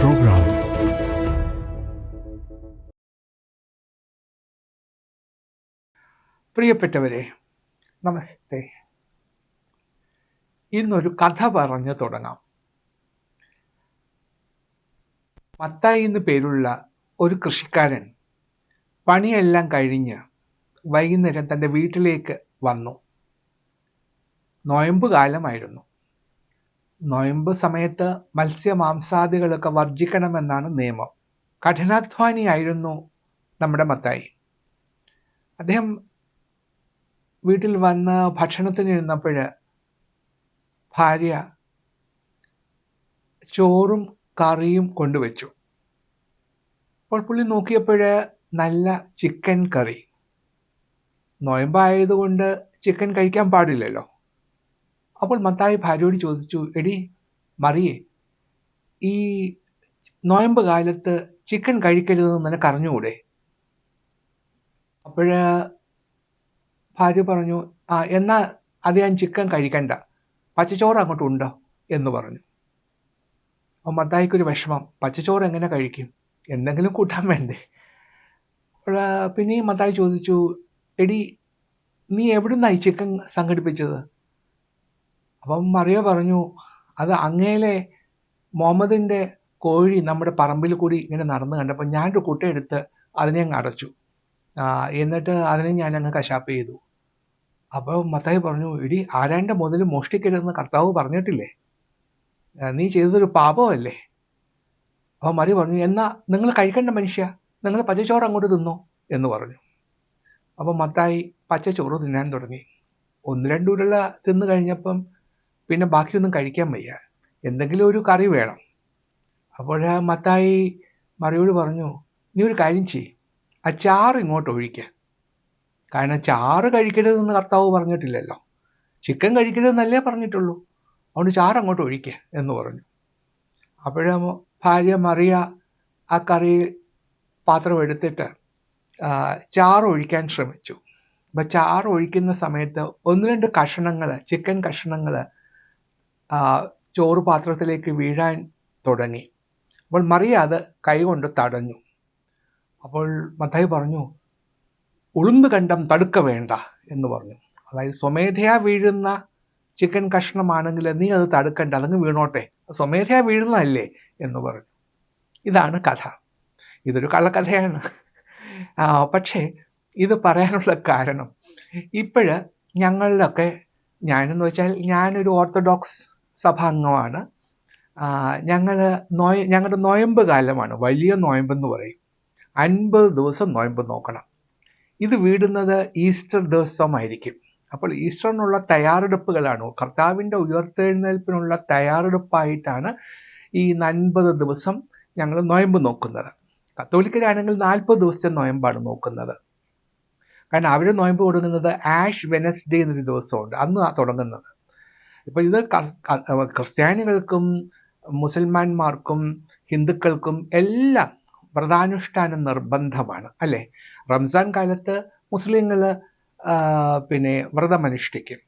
program. പ്രിയപ്പെട്ടവരെ, നമസ്തേ. ഇന്നൊരു കഥ പറഞ്ഞു തുടങ്ങാം. മത്തായി എന്ന് പേരുള്ള ഒരു കൃഷിക്കാരൻ പണിയെല്ലാം കഴിഞ്ഞ് വൈകുന്നേരം തൻ്റെ വീട്ടിലേക്ക് വന്നു. നൊയമ്പ് കാലമായിരുന്നു. നൊയമ്പ് സമയത്ത് മത്സ്യമാംസാദികളൊക്കെ വർജിക്കണമെന്നാണ് നിയമം. കഠിനാധ്വാനിയായിരുന്നു നമ്മുടെ മത്തായി. അദ്ദേഹം വീട്ടിൽ വന്ന് ഭക്ഷണത്തിനിരുന്നപ്പോൾ ഭാര്യ ചോറും കറിയും കൊണ്ടുവച്ചു. അപ്പോൾ പുള്ളി നോക്കിയപ്പോൾ നല്ല ചിക്കൻ കറി. നൊയമ്പായതുകൊണ്ട് ചിക്കൻ കഴിക്കാൻ പാടില്ലല്ലോ. അപ്പോൾ മത്തായി ഭാര്യയോട് ചോദിച്ചു, എടി മറിയേ, ഈ നൊയമ്പ് കാലത്ത് ചിക്കൻ കഴിക്കരുതെന്ന് നിനക്ക് അറിഞ്ഞുകൂടെ? അപ്പോൾ ഭാര്യ പറഞ്ഞു, എന്നാ അത് ഞാൻ ചിക്കൻ കഴിക്കണ്ട, പച്ചച്ചോറ് അങ്ങോട്ട് ഉണ്ടോ എന്ന് പറഞ്ഞു. അപ്പോൾ മത്തായിക്കൊരു വിഷമം, പച്ചച്ചോറ് എങ്ങനെ കഴിക്കും, എന്തെങ്കിലും കൂട്ടാൻ വേണ്ടേ? അപ്പോൾ പിന്നെയും മത്തായി ചോദിച്ചു, എടി നീ എവിടുന്നായി ചിക്കൻ സംഘടിപ്പിച്ചത്? അപ്പം മറിയ പറഞ്ഞു, അത് അങ്ങേലെ മുഹമ്മദിൻ്റെ കോഴി നമ്മുടെ പറമ്പിൽ കൂടി ഇങ്ങനെ നടന്നു കണ്ടപ്പോൾ ഞാനൊരു കുട്ടയെടുത്ത് അതിനെ അങ്ങ് അടച്ചു, എന്നിട്ട് അതിനെ ഞാൻ അങ്ങ് കശാപ്പ് ചെയ്തു. അപ്പോൾ മത്തായി പറഞ്ഞു, എടി ആരാൻ്റെ മുതൽ മോഷ്ടിക്കരുതെന്ന് കർത്താവ് പറഞ്ഞിട്ടില്ലേ? നീ ചെയ്തതൊരു പാപമല്ലേ? അപ്പോൾ മറിയ പറഞ്ഞു, എന്നാ നിങ്ങൾ കഴിക്കേണ്ട മനുഷ്യ, നിങ്ങൾ പച്ചച്ചോറ് അങ്ങോട്ട് തിന്നോ എന്ന് പറഞ്ഞു. അപ്പോൾ മത്തായി പച്ചച്ചോറ് തിന്നാൻ തുടങ്ങി. 1-2 ഉരുള തിന്നു കഴിഞ്ഞപ്പം പിന്നെ ബാക്കിയൊന്നും കഴിക്കാൻ വയ്യ, എന്തെങ്കിലും ഒരു കറി വേണം. അപ്പോൾ മത്തായി മറിയോട് പറഞ്ഞു, നീ ഒരു കാര്യം ചെയ്യ്, ആ ചാറ് ഇങ്ങോട്ട് ഒഴിക്കുക. കാരണം ചാറ് കഴിക്കരുതെന്ന് കർത്താവ് പറഞ്ഞിട്ടില്ലല്ലോ, ചിക്കൻ കഴിക്കരുതെന്നല്ലേ പറഞ്ഞിട്ടുള്ളൂ, അതുകൊണ്ട് ചാറ് അങ്ങോട്ട് ഒഴിക്കുക എന്ന് പറഞ്ഞു. അപ്പോഴും ഭാര്യ മറിയ ആ കറി പാത്രം എടുത്തിട്ട് ചാറ് ഒഴിക്കാൻ ശ്രമിച്ചു. അപ്പം ചാറ് ഒഴിക്കുന്ന സമയത്ത് 1-2 കഷണങ്ങൾ, ചിക്കൻ കഷണങ്ങൾ ചോറ് പാത്രത്തിലേക്ക് വീഴാൻ തുടങ്ങി. അപ്പോൾ മറിയ അത് കൈകൊണ്ട് തടഞ്ഞു. അപ്പോൾ മത്തായി പറഞ്ഞു, ഉളുന്ത് കണ്ടം തടുക്ക വേണ്ട എന്ന് പറഞ്ഞു. അതായത് സ്വമേധയാ വീഴുന്ന ചിക്കൻ കഷ്ണമാണെങ്കിൽ നീ അത് തടുക്കണ്ട, അതങ്ങ് വീണോട്ടെ, സ്വമേധയാ വീഴുന്നതല്ലേ എന്ന് പറഞ്ഞു. ഇതാണ് കഥ. ഇതൊരു കള്ളക്കഥയാണ്. പക്ഷേ ഇത് പറയാനുള്ള കാരണം, ഇപ്പോഴ് ഞങ്ങളിലൊക്കെ, ഞാനെന്ന് വെച്ചാൽ ഞാനൊരു ഓർത്തഡോക്സ് സഭാംഗമാണ്. ഞങ്ങളുടെ നൊയമ്പ് കാലമാണ്, വലിയ നൊയമ്പെന്ന് പറയും. 50 ദിവസം നൊയമ്പ് നോക്കണം. ഇത് വീടുന്നത് ഈസ്റ്റർ ദിവസമായിരിക്കും. അപ്പോൾ ഈസ്റ്ററിനുള്ള തയ്യാറെടുപ്പുകളാണ്, കർത്താവിൻ്റെ ഉയർത്തെഴുന്നേൽപ്പിനുള്ള തയ്യാറെടുപ്പായിട്ടാണ് ഈ 50 ദിവസം ഞങ്ങൾ നൊയമ്പ് നോക്കുന്നത്. കത്തോലിക്കരാണെങ്കിൽ 40 ദിവസത്തെ നൊയമ്പാണ് നോക്കുന്നത്. കാരണം അവർ നൊയമ്പ് തുടങ്ങുന്നത് ആഷ് വെനസ്ഡേ എന്നൊരു ദിവസമുണ്ട്, അന്ന് തുടങ്ങുന്നത്. ഇപ്പോൾ ഇത് ക്രിസ്ത്യാനികൾക്കും മുസൽമാന്മാർക്കും ഹിന്ദുക്കൾക്കും എല്ലാം വ്രതാനുഷ്ഠാനം നിർബന്ധമാണ്, അല്ലേ? റംസാൻ കാലത്ത് മുസ്ലിങ്ങൾ പിന്നെ വ്രതമനുഷ്ഠിക്കും.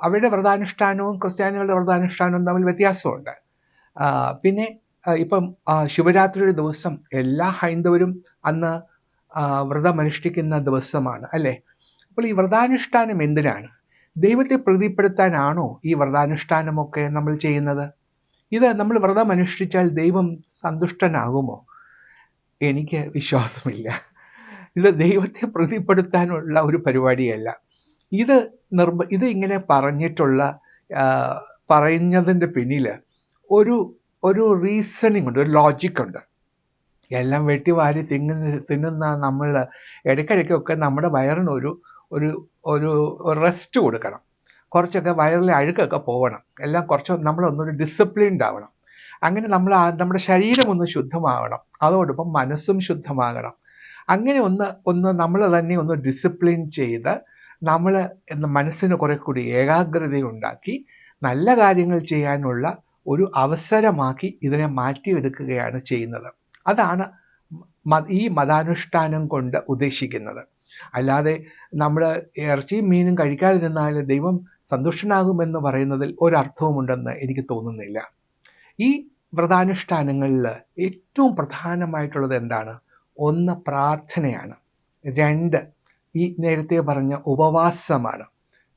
അവരുടെ വ്രതാനുഷ്ഠാനവും ക്രിസ്ത്യാനികളുടെ വ്രതാനുഷ്ഠാനവും തമ്മിൽ വ്യത്യാസമുണ്ട്. പിന്നെ ഇപ്പം ശിവരാത്രിയുടെ ദിവസം എല്ലാ ഹൈന്ദവരും അന്ന് വ്രതമനുഷ്ഠിക്കുന്ന ദിവസമാണ്, അല്ലേ? അപ്പോൾ ഈ വ്രതാനുഷ്ഠാനം എന്തിനാണ്? ദൈവത്തെ പ്രീതിപ്പെടുത്താനാണോ ഈ വ്രതാനുഷ്ഠാനമൊക്കെ നമ്മൾ ചെയ്യുന്നത്? ഇത് നമ്മൾ വ്രതമനുഷ്ഠിച്ചാൽ ദൈവം സന്തുഷ്ടനാകുമോ? എനിക്ക് വിശ്വാസമില്ല. ഇത് ദൈവത്തെ പ്രീതിപ്പെടുത്താനുള്ള ഒരു പരിപാടിയല്ല. ഇത് ഇങ്ങനെ പറയുന്നതിൻ്റെ പിന്നിൽ ഒരു റീസണിങ് ഉണ്ട്, ഒരു ലോജിക്കുണ്ട്. എല്ലാം വെട്ടി വാരി തിന്നുന്ന നമ്മൾ ഇടയ്ക്കിടയ്ക്കൊക്കെ നമ്മുടെ വയറിന് ഒരു റെസ്റ്റ് കൊടുക്കണം. കുറച്ചൊക്കെ വയറിലെ അഴുക്കൊക്കെ പോകണം. എല്ലാം കുറച്ച് നമ്മളൊന്നൊരു ഡിസിപ്ലിൻഡ് ആവണം. അങ്ങനെ നമ്മുടെ ശരീരം ഒന്ന് ശുദ്ധമാകണം, അതോടൊപ്പം മനസ്സും ശുദ്ധമാകണം. അങ്ങനെ ഒന്ന് നമ്മൾ തന്നെ ഒന്ന് ഡിസിപ്ലിൻ ചെയ്ത് നമ്മൾ മനസ്സിന് കുറെ കൂടി ഏകാഗ്രതയുണ്ടാക്കി നല്ല കാര്യങ്ങൾ ചെയ്യാനുള്ള ഒരു അവസരമാക്കി ഇതിനെ മാറ്റിയെടുക്കുകയാണ് ചെയ്യുന്നത്. അതാണ് ഈ മതാനുഷ്ഠാനം കൊണ്ട് ഉദ്ദേശിക്കുന്നത്. അല്ലാതെ നമ്മൾ ഇറച്ചിയും മീനും കഴിക്കാതിരുന്നാൽ ദൈവം സന്തുഷ്ടനാകുമെന്ന് പറയുന്നതിൽ ഒരർത്ഥവുമുണ്ടെന്ന് എനിക്ക് തോന്നുന്നില്ല. ഈ വ്രതാനുഷ്ഠാനങ്ങളിൽ ഏറ്റവും പ്രധാനമായിട്ടുള്ളത് എന്താണ്? ഒന്ന് പ്രാർത്ഥനയാണ്, 2 ഈ നേരത്തെ പറഞ്ഞ ഉപവാസമാണ്,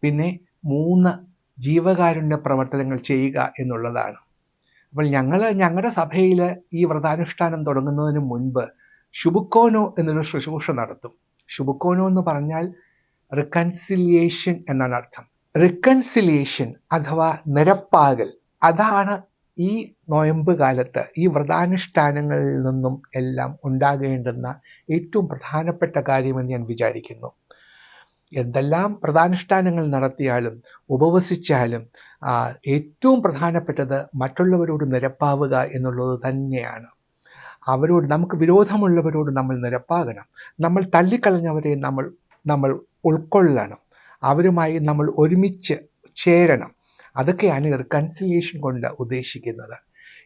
പിന്നെ 3 ജീവകാരുണ്യ പ്രവർത്തനങ്ങൾ ചെയ്യുക എന്നുള്ളതാണ്. അപ്പോൾ ഞങ്ങളുടെ സഭയിൽ ഈ വ്രതാനുഷ്ഠാനം തുടങ്ങുന്നതിന് മുൻപ് ശുബുക്കോനോ എന്നൊരു ശുശ്രൂഷ നടത്തും. ശുബുക്കോനോ എന്ന് പറഞ്ഞാൽ റിക്കൺസിലിയേഷൻ എന്നാണ് അർത്ഥം. റിക്കൺസിലിയേഷൻ അഥവാ നിരപ്പാകൽ, അതാണ് ഈ നോയമ്പ് കാലത്ത് ഈ വ്രതാനുഷ്ഠാനങ്ങളിൽ നിന്നും എല്ലാം ഉണ്ടാകേണ്ടുന്ന ഏറ്റവും പ്രധാനപ്പെട്ട കാര്യമെന്ന് ഞാൻ വിചാരിക്കുന്നു. എന്തെല്ലാം വ്രതാനുഷ്ഠാനങ്ങൾ നടത്തിയാലും ഉപവസിച്ചാലും ഏറ്റവും പ്രധാനപ്പെട്ടത് മറ്റുള്ളവരോട് നിരപ്പാവുക എന്നുള്ളത് തന്നെയാണ്. അവരോട്, നമുക്ക് വിരോധമുള്ളവരോട് നമ്മൾ നിരപ്പാകണം. നമ്മൾ തള്ളിക്കളഞ്ഞവരെ നമ്മൾ ഉൾക്കൊള്ളണം. അവരുമായി നമ്മൾ ഒരുമിച്ച് ചേരണം. അതൊക്കെയാണ് റിക്കൺസിലിയേഷൻ കൊണ്ട് ഉദ്ദേശിക്കുന്നത്.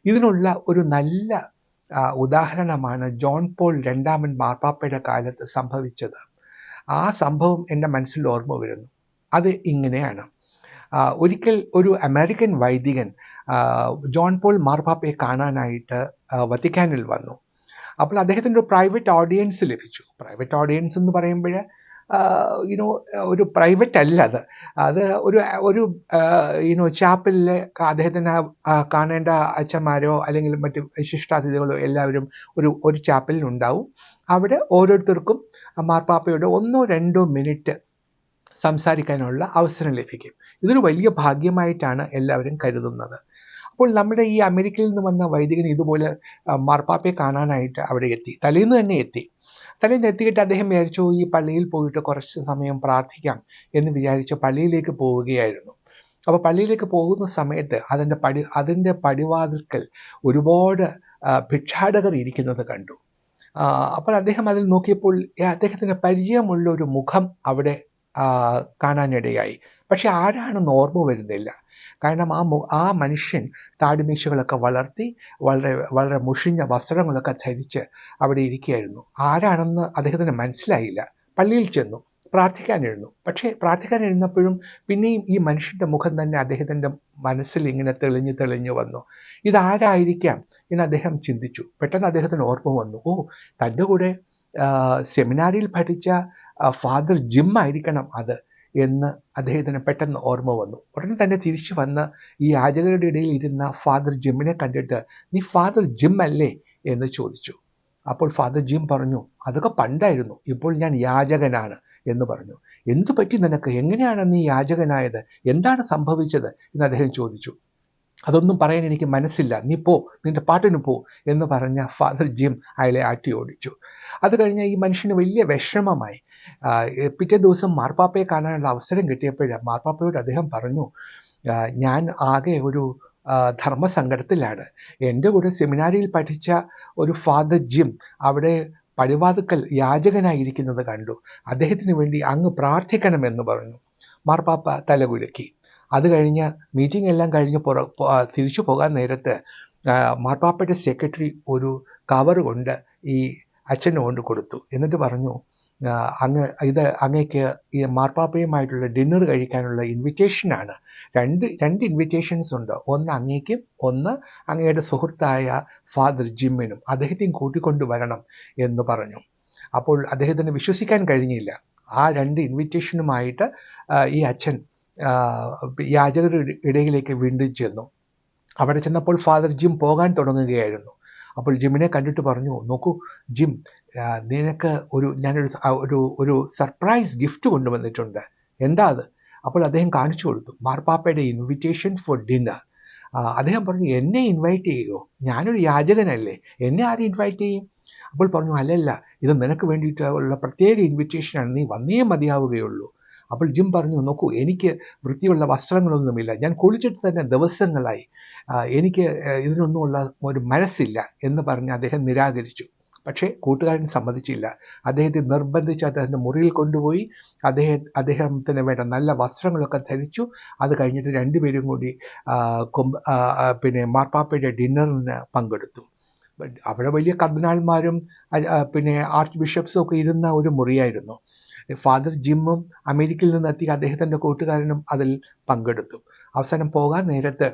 ഇതിനുള്ള ഒരു നല്ല ഉദാഹരണമാണ് ജോൺ പോൾ രണ്ടാമൻ മാർപ്പാപ്പയുടെ കാലത്ത് സംഭവിച്ചത്. ആ സംഭവം എൻ്റെ മനസ്സിൽ ഓർമ്മ വരുന്നു. അത് ഇങ്ങനെയാണ്. ഒരിക്കൽ ഒരു അമേരിക്കൻ വൈദികൻ ജോൺ പോൾ മാർപ്പാപ്പയെ കാണാനായിട്ട് വത്തിക്കാനിൽ വന്നു. അപ്പോൾ അദ്ദേഹത്തിൻ്റെ ഒരു പ്രൈവറ്റ് ഓഡിയൻസ് ലഭിച്ചു. പ്രൈവറ്റ് ഓഡിയൻസ് എന്ന് പറയുമ്പോൾ ഒരു പ്രൈവറ്റ് അല്ല, അത് ഒരു ചാപ്പലിൽ അദ്ദേഹത്തിന് കാണേണ്ട അച്ഛന്മാരോ അല്ലെങ്കിൽ മറ്റ് വിശിഷ്ടാതിഥികളോ എല്ലാവരും ഒരു ചാപ്പലിൽ ഉണ്ടാവും. അവിടെ ഓരോരുത്തർക്കും മാർപ്പാപ്പയോട് 1-2 മിനിറ്റ് സംസാരിക്കാനുള്ള അവസരം ലഭിക്കും. ഇതൊരു വലിയ ഭാഗ്യമായിട്ടാണ് എല്ലാവരും കരുതുന്നത്. അപ്പോൾ നമ്മുടെ ഈ അമേരിക്കയിൽ നിന്ന് വന്ന വൈദികൻ ഇതുപോലെ മാർപ്പാപ്പയെ കാണാനായിട്ട് അവിടെ എത്തി. തലേന്ന് തന്നെ എത്തി. തലേന്ന് എത്തിയിട്ട് അദ്ദേഹം വിചാരിച്ചു ഈ പള്ളിയിൽ പോയിട്ട് കുറച്ച് സമയം പ്രാർത്ഥിക്കാം എന്ന് വിചാരിച്ച് പള്ളിയിലേക്ക് പോവുകയായിരുന്നു. അപ്പോൾ പള്ളിയിലേക്ക് പോകുന്ന സമയത്ത് അതിൻ്റെ പടിവാതിൽക്കൽ ഒരുപാട് ഭിക്ഷാടകർ ഇരിക്കുന്നത് കണ്ടു. അപ്പോൾ അദ്ദേഹം അതിൽ നോക്കിയപ്പോൾ അദ്ദേഹത്തിന് പരിചയമുള്ള ഒരു മുഖം അവിടെ കാണാനിടയായി. പക്ഷെ ആരാണെന്ന് ഓർമ്മ വരുന്നില്ല. കാരണം ആ മനുഷ്യൻ താടിമീശകളൊക്കെ വളർത്തി വളരെ വളരെ മുഷിഞ്ഞ വസ്ത്രങ്ങളൊക്കെ ധരിച്ച് അവിടെ ഇരിക്കുകയായിരുന്നു. ആരാണെന്ന് അദ്ദേഹത്തിന് മനസ്സിലായില്ല. പള്ളിയിൽ ചെന്നു പ്രാർത്ഥിക്കാനിരുന്നു. പക്ഷേ പ്രാർത്ഥിക്കാനിരുന്നപ്പോഴും പിന്നെയും ഈ മനുഷ്യൻ്റെ മുഖം തന്നെ അദ്ദേഹത്തിൻ്റെ മനസ്സിൽ ഇങ്ങനെ തെളിഞ്ഞു വന്നു. ഇതാരായിരിക്കാം എന്ന് അദ്ദേഹം ചിന്തിച്ചു. പെട്ടെന്ന് അദ്ദേഹത്തിന് ഓർമ്മ വന്നു, തൻ്റെ കൂടെ സെമിനാരിയിൽ പഠിച്ച ഫാദർ ജിം ആയിരിക്കണം അത് എന്ന് അദ്ദേഹത്തിന് പെട്ടെന്ന് ഓർമ്മ വന്നു. ഉടനെ തന്നെ തിരിച്ചു വന്ന് ഈ യാചകരുടെ ഇടയിൽ ഇരുന്ന ഫാദർ ജിമ്മിനെ കണ്ടിട്ട്, നീ ഫാദർ ജിം അല്ലേ എന്ന് ചോദിച്ചു. അപ്പോൾ ഫാദർ ജിം പറഞ്ഞു, അതൊക്കെ പണ്ടായിരുന്നു, ഇപ്പോൾ ഞാൻ യാചകനാണ് എന്ന് പറഞ്ഞു. എന്തു പറ്റി നിനക്ക്? എങ്ങനെയാണ് നീ യാചകനായത്? എന്താണ് സംഭവിച്ചത് എന്ന് അദ്ദേഹം ചോദിച്ചു. അതൊന്നും പറയാൻ എനിക്ക് മനസ്സില്ല, നീ പോ, നിന്റെ പാട്ടിന് പോ എന്ന് പറഞ്ഞ ഫാദർ ജിം അയാളെ ആട്ടി ഓടിച്ചു. അത് കഴിഞ്ഞ് ഈ മനുഷ്യന് വലിയ വിഷമമായി. പിറ്റേ ദിവസം മാർപ്പാപ്പയെ കാണാനുള്ള അവസരം കിട്ടിയപ്പോൾ മാർപ്പാപ്പയോട് അദ്ദേഹം പറഞ്ഞു, ഞാൻ ആകെ ഒരു ധർമ്മസങ്കടത്തിലാണ്. എൻ്റെ കൂടെ സെമിനാരിയിൽ പഠിച്ച ഒരു ഫാദർ ജിം അവിടെ പടിവാതുക്കൽ യാചകനായിരിക്കുന്നത് കണ്ടു. അദ്ദേഹത്തിന് വേണ്ടി അങ്ങ് പ്രാർത്ഥിക്കണമെന്ന് പറഞ്ഞു. മാർപ്പാപ്പ തലകുലുക്കി. അത് കഴിഞ്ഞ് മീറ്റിംഗ് എല്ലാം കഴിഞ്ഞ് തിരിച്ചു പോകാൻ നേരത്ത് മാർപ്പാപ്പയുടെ സെക്രട്ടറി ഒരു കവർ കൊണ്ട് ഈ അച്ഛന് കൊണ്ട് കൊടുത്തു. എന്നിട്ട് പറഞ്ഞു, അങ്ങേക്ക് ഈ മാർപ്പാപ്പയുമായിട്ടുള്ള ഡിന്നർ കഴിക്കാനുള്ള ഇൻവിറ്റേഷനാണ്. രണ്ട് ഇൻവിറ്റേഷൻസ് ഉണ്ട്. ഒന്ന് അങ്ങേക്കും ഒന്ന് അങ്ങയുടെ സുഹൃത്തായ ഫാദർ ജിമ്മിനും. അദ്ദേഹത്തെയും കൂട്ടിക്കൊണ്ടു വരണം എന്ന് പറഞ്ഞു. അപ്പോൾ അദ്ദേഹത്തിന് വിശ്വസിക്കാൻ കഴിഞ്ഞില്ല. ആ 2 ഇൻവിറ്റേഷനുമായിട്ട് ഈ അച്ഛൻ യാചകരുടെ ഇടയിലേക്ക് വീണ്ടും ചെന്നു. അവിടെ ചെന്നപ്പോൾ ഫാദർ ജിം പോകാൻ തുടങ്ങുകയായിരുന്നു. അപ്പോൾ ജിമ്മിനെ കണ്ടിട്ട് പറഞ്ഞു, നോക്കൂ ജിം, നിനക്ക് ഞാനൊരു സർപ്രൈസ് ഗിഫ്റ്റ് കൊണ്ടുവന്നിട്ടുണ്ട്. എന്താ അത്? അപ്പോൾ അദ്ദേഹം കാണിച്ചു കൊടുത്തു, മാർപ്പാപ്പയുടെ ഇൻവിറ്റേഷൻ ഫോർ ഡിന്നർ. അദ്ദേഹം പറഞ്ഞു, എന്നെ ഇൻവൈറ്റ് ചെയ്യുമോ? ഞാനൊരു യാചകനല്ലേ, എന്നെ ആരും ഇൻവൈറ്റ് ചെയ്യും? അപ്പോൾ പറഞ്ഞു, അല്ലല്ല, ഇത് നിനക്ക് വേണ്ടിയിട്ടുള്ള പ്രത്യേക ഇൻവിറ്റേഷനാണ്, നീ വന്നേ മതിയാവുകയുള്ളൂ. അപ്പോൾ ജിം പറഞ്ഞു, നോക്കൂ, എനിക്ക് വൃത്തിയുള്ള വസ്ത്രങ്ങളൊന്നുമില്ല, ഞാൻ കുളിച്ചിട്ട് തന്നെ ദിവസങ്ങളായി, എനിക്ക് ഇതിനൊന്നുമുള്ള ഒരു മനസ്സില്ല എന്ന് പറഞ്ഞ് അദ്ദേഹം നിരാകരിച്ചു. പക്ഷേ കൂട്ടുകാരൻ സമ്മതിച്ചില്ല. അദ്ദേഹത്തെ നിർബന്ധിച്ച് അദ്ദേഹത്തിൻ്റെ മുറിയിൽ കൊണ്ടുപോയി അദ്ദേഹത്തിന് വേണ്ട നല്ല വസ്ത്രങ്ങളൊക്കെ ധരിച്ചു. അത് കഴിഞ്ഞിട്ട് രണ്ടുപേരും കൂടി പിന്നെ മാർപ്പാപ്പയുടെ ഡിന്നറിന് പങ്കെടുത്തു. അവിടെ വലിയ കർദിനാൾമാരും പിന്നെ ആർച്ച് ബിഷപ്സും ഒക്കെ ഇരുന്ന ഒരു മുറിയായിരുന്നു. ഫാദർ ജിമ്മും അമേരിക്കയിൽ നിന്നെത്തി അദ്ദേഹത്തിൻ്റെ കൂട്ടുകാരനും അതിൽ പങ്കെടുത്തു. അവസാനം പോകാൻ നേരത്ത്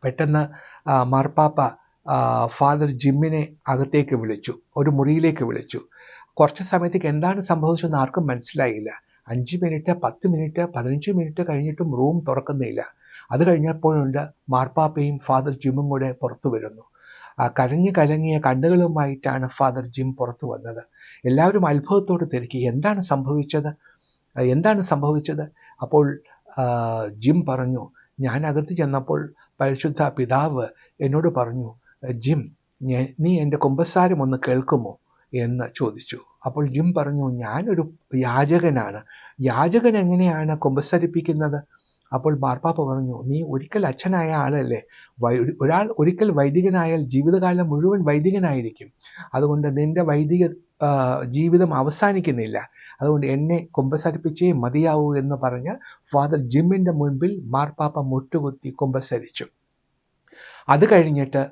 പെട്ടെന്ന് മാർപ്പാപ്പ ഫാദർ ജിമ്മിനെ അകത്തേക്ക് വിളിച്ചു, ഒരു മുറിയിലേക്ക് വിളിച്ചു. കുറച്ച് സമയത്തേക്ക് എന്താണ് സംഭവിച്ചതെന്ന് ആർക്കും മനസ്സിലായില്ല. 5 മിനിറ്റ്, 10 മിനിറ്റ്, 15 മിനിറ്റ് കഴിഞ്ഞിട്ടും റൂം തുറക്കുന്നില്ല. അത് കഴിഞ്ഞപ്പോഴുണ്ട് മാർപ്പാപ്പയും ഫാദർ ജിമ്മും കൂടെ പുറത്തു വരുന്നു. കരഞ്ഞു കലങ്ങിയ കണ്ണുകളുമായിട്ടാണ് ഫാദർ ജിം പുറത്തു വന്നത്. എല്ലാവരും അത്ഭുതത്തോട് തിരക്കി, എന്താണ് സംഭവിച്ചത്? അപ്പോൾ ജിം പറഞ്ഞു, ഞാൻ അകത്ത് ചെന്നപ്പോൾ പരിശുദ്ധ പിതാവ് എന്നോട് പറഞ്ഞു, ജിം, നീ എൻ്റെ കുമ്പസാരം ഒന്ന് കേൾക്കുമോ എന്ന് ചോദിച്ചു. അപ്പോൾ ജിം പറഞ്ഞു, ഞാനൊരു യാചകനാണ്. യാചകൻ എങ്ങനെയാണ് കുമ്പസരിപ്പിക്കുന്നത്? അപ്പോൾ മാർപ്പാപ്പ പറഞ്ഞു, നീ ഒരിക്കൽ അച്ഛനായ ആളല്ലേ. ഒരാൾ ഒരിക്കൽ വൈദികനായാൽ ജീവിതകാലം മുഴുവൻ വൈദികനായിരിക്കും. അതുകൊണ്ട് നിന്റെ വൈദിക ജീവിതം അവസാനിക്കുന്നില്ല. അതുകൊണ്ട് എന്നെ കുമ്പസരിപ്പിച്ചേ മതിയാവൂ എന്ന് പറഞ്ഞ് ഫാദർ ജിമ്മിൻ്റെ മുൻപിൽ മാർപ്പാപ്പ മുട്ടുകുത്തി കുമ്പസരിച്ചു. അത് കഴിഞ്ഞിട്ട്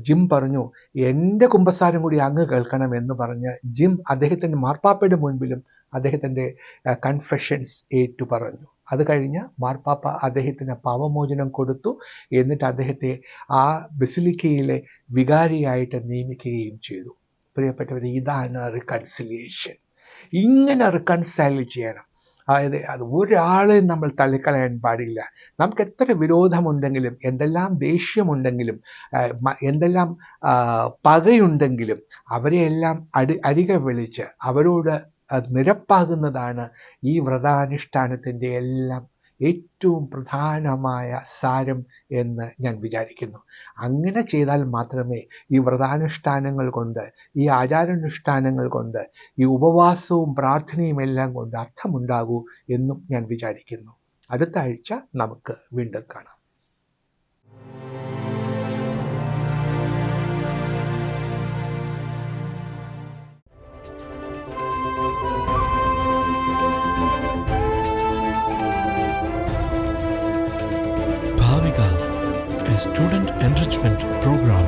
ജിം പറഞ്ഞു, എൻ്റെ കുമ്പസാരം കൂടി അങ്ങ് കേൾക്കണം എന്ന് പറഞ്ഞ് ജിം അദ്ദേഹത്തിൻ്റെ മാർപ്പാപ്പയുടെ മുൻപിലും അദ്ദേഹത്തിൻ്റെ കൺഫെഷൻസ് ഏറ്റു പറഞ്ഞു. അത് കഴിഞ്ഞ് മാർപ്പാപ്പ അദ്ദേഹത്തിന് പാപമോചനം കൊടുത്തു. എന്നിട്ട് അദ്ദേഹത്തെ ആ ബസിലിക്കയിലെ വികാരിയായിട്ട് നിയമിക്കുകയും ചെയ്തു. പ്രിയപ്പെട്ടവർ, ഇതാണ് റിക്കൺസിലിയേഷൻ. ഇങ്ങനെ റിക്കൺസൈൽ ചെയ്യണം. അതായത് അത് ഒരാളെ നമ്മൾ തള്ളിക്കളയാൻ പാടില്ല. നമുക്ക് എത്ര വിരോധമുണ്ടെങ്കിലും, എന്തെല്ലാം ദേഷ്യമുണ്ടെങ്കിലും, എന്തെല്ലാം പകയുണ്ടെങ്കിലും അവരെയെല്ലാം അരികെ വിളിച്ച് അവരോട് നിരപ്പാകുന്നതാണ് ഈ വ്രതാനുഷ്ഠാനത്തിൻ്റെ എല്ലാം ഏറ്റവും പ്രധാനമായ സാരം എന്ന് ഞാൻ വിചാരിക്കുന്നു. അങ്ങനെ ചെയ്താൽ മാത്രമേ ഈ വ്രതാനുഷ്ഠാനങ്ങൾ കൊണ്ട്, ഈ ആചാരാനുഷ്ഠാനങ്ങൾ കൊണ്ട്, ഈ ഉപവാസവും പ്രാർത്ഥനയും എല്ലാം കൊണ്ട് അർത്ഥമുണ്ടാകൂ എന്നും ഞാൻ വിചാരിക്കുന്നു. അടുത്ത ആഴ്ച നമുക്ക് വീണ്ടും കാണാം. Bhavika, a student enrichment program.